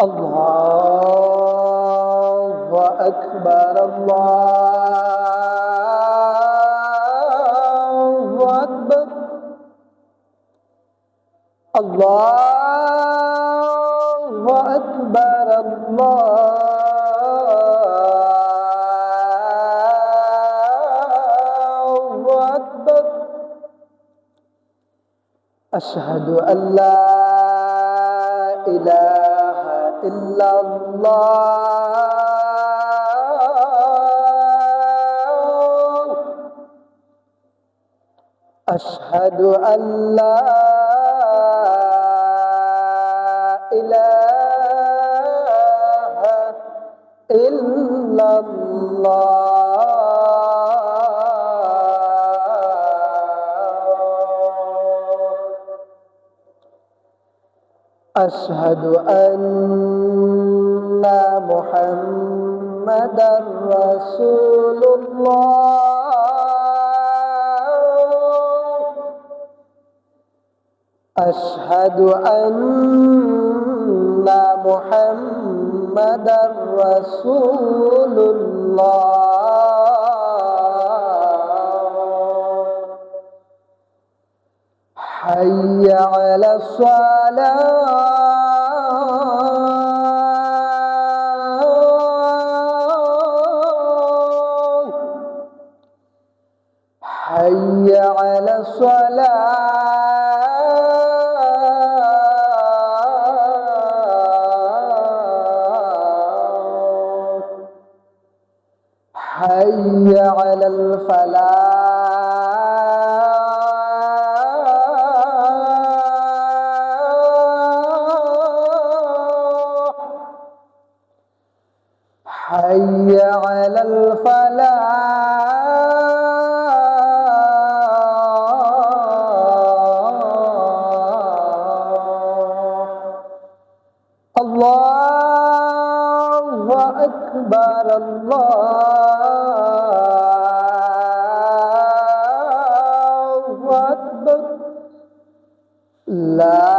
الله أكبر الله أكبر الله أكبر الله أكبر أشهد أن لا إله إلا الله أشهد أن لا إله إلا الله أشهد أن محمدا رسول الله أشهد أن محمدا رسول الله حي على الصلاة حي على الصلاة حي على الفلاح حي على الفلاح الله أكبر الله أكبر لا